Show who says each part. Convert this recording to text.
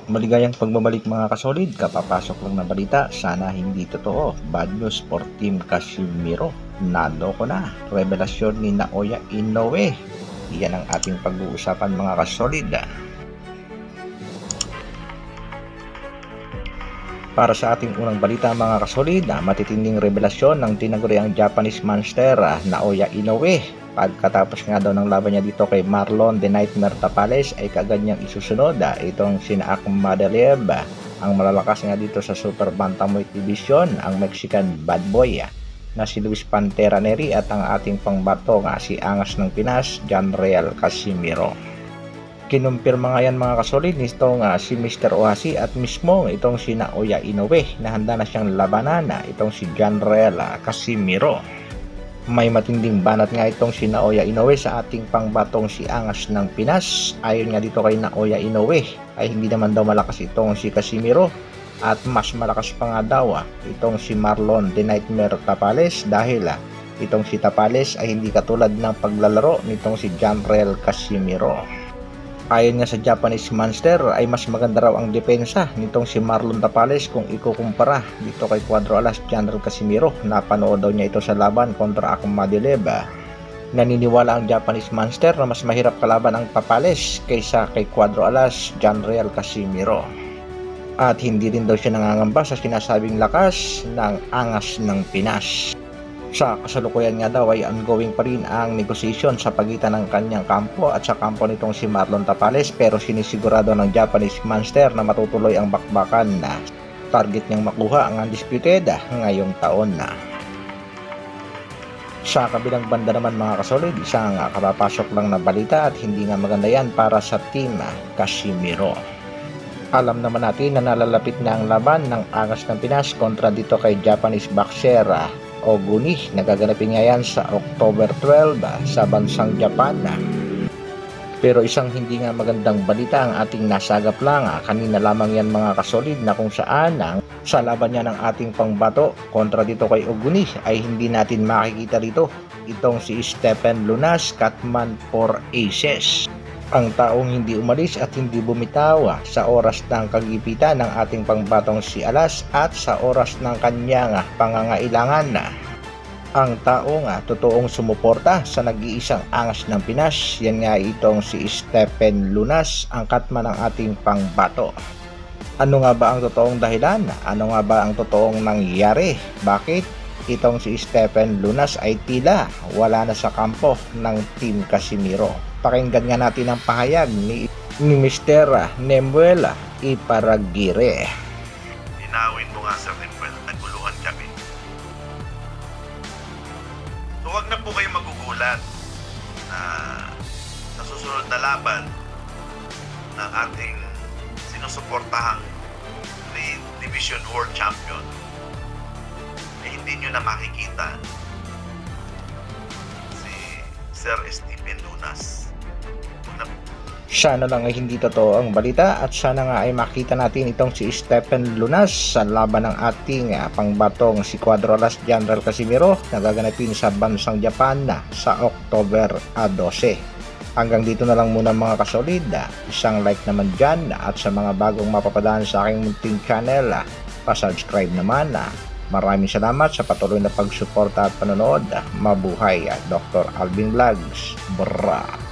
Speaker 1: Maligayang pagbabalik mga kasolid, kapapasok lang na balita, sana hindi totoo. Bad news for Team Casimiro. Naloko na, revelasyon ni Naoya Inoue. Iyan ang ating pag-uusapan mga kasolid. Para sa ating unang balita mga kasolid, matitinding revelasyon ng tinaguriang Japanese monster Naoya Inoue. Pagkatapos nga daw ng laban niya dito kay Marlon The Nightmare Tapales ay kaagad niyang isusunod itong sina Akhmadaliev. Ang malalakas nga dito sa Super Bantamweight Division, ang Mexican bad boy na si Luis Pantera Neri at ang ating pangbato nga si Angas ng Pinas, John Real Casimiro. Kinumpirma nga yan mga kasolid nitong si Mr. Ohashi at mismo itong si Naoya Inoue na handa na siyang labanan itong si John Real Casimiro. May matinding banat nga itong si Naoya Inoue sa ating pangbatong si Angas ng Pinas. Ayon nga dito kay Naoya Inoue ay hindi naman daw malakas itong si Casimiro at mas malakas pa nga daw itong si Marlon The Nightmare Tapales dahil itong si Tapales ay hindi katulad ng paglalaro nitong si John Real Casimiro. Ayon nga sa Japanese monster ay mas maganda raw ang depensa nitong si Marlon Tapales kung ikukumpara dito kay Cuadro Alas General Casimiro. Napanood daw niya ito sa laban kontra Akhmadaliev. Naniniwala ang Japanese monster na mas mahirap kalaban ang Tapales kaysa kay Cuadro Alas General Casimiro. At hindi rin daw siya nangangamba sa sinasabing lakas ng Angas ng Pinas. Sa kasalukuyan nga daw ay ongoing pa rin ang negosasyon sa pagitan ng kanyang kampo at sa kampo nitong si Marlon Tapales, pero sinisigurado ng Japanese monster na matutuloy ang bakbakan na target niyang makuha ang undisputed ngayong taon na. Sa kabilang banda naman mga kasolid, isang kapapasok lang na balita at hindi nga maganda yan para sa Team Casimiro. Alam naman natin na nalalapit na ang laban ng Angas ng Pinas kontra dito kay Japanese boxer Oguni. Nagaganapin nga yan sa October 12 sa bansang Japan. Pero isang hindi nga magandang balita ang ating nasagap lang. Kanina lamang yan mga kasolid na kung saan sa laban niya ng ating pangbato kontra dito kay Oguni ay hindi natin makikita dito itong si Stephen Lunas, Catman for Aces. Ang taong hindi umalis at hindi bumitaw sa oras ng kagipitan ng ating pangbatong si Alas at sa oras ng kanyang pangangailangan. Ang taong totoong sumuporta sa nag-iisang Angas ng Pinas, yan nga itong si Stephen Lunas, ang katman ng ating pangbato. Ano nga ba ang totoong dahilan? Ano nga ba ang totoong nangyari? Bakit itong si Stephen Lunas ay tila wala na sa kampo ng Team Casimiro? Pakinggan nga natin ang pahayag ni Mr. Nemuel Iparraguirre.
Speaker 2: Inawin mo nga Sir Nemuel, naguluhan kami. So wag na po kayo magugulat na sa susunod na laban ng ating sinusuportahang Division World Champion eh hindi nyo na makikita si Sir Stephen Lunas.
Speaker 1: Sana lang ay hindi totoo ang balita at sana nga ay makita natin itong si Stephen Lunas sa laban ng ating pangbatong si Cuadro Alas General Casimiro na gaganapin sa bansang Japan sa October 12. Hanggang dito na lang muna mga kasolid. Isang like naman dyan at sa mga bagong mapapadaan sa aking munting channel, pa-subscribe naman. Maraming salamat sa patuloy na pagsuporta at panonood. Mabuhay Dr. Alvin Vlogs. Bra!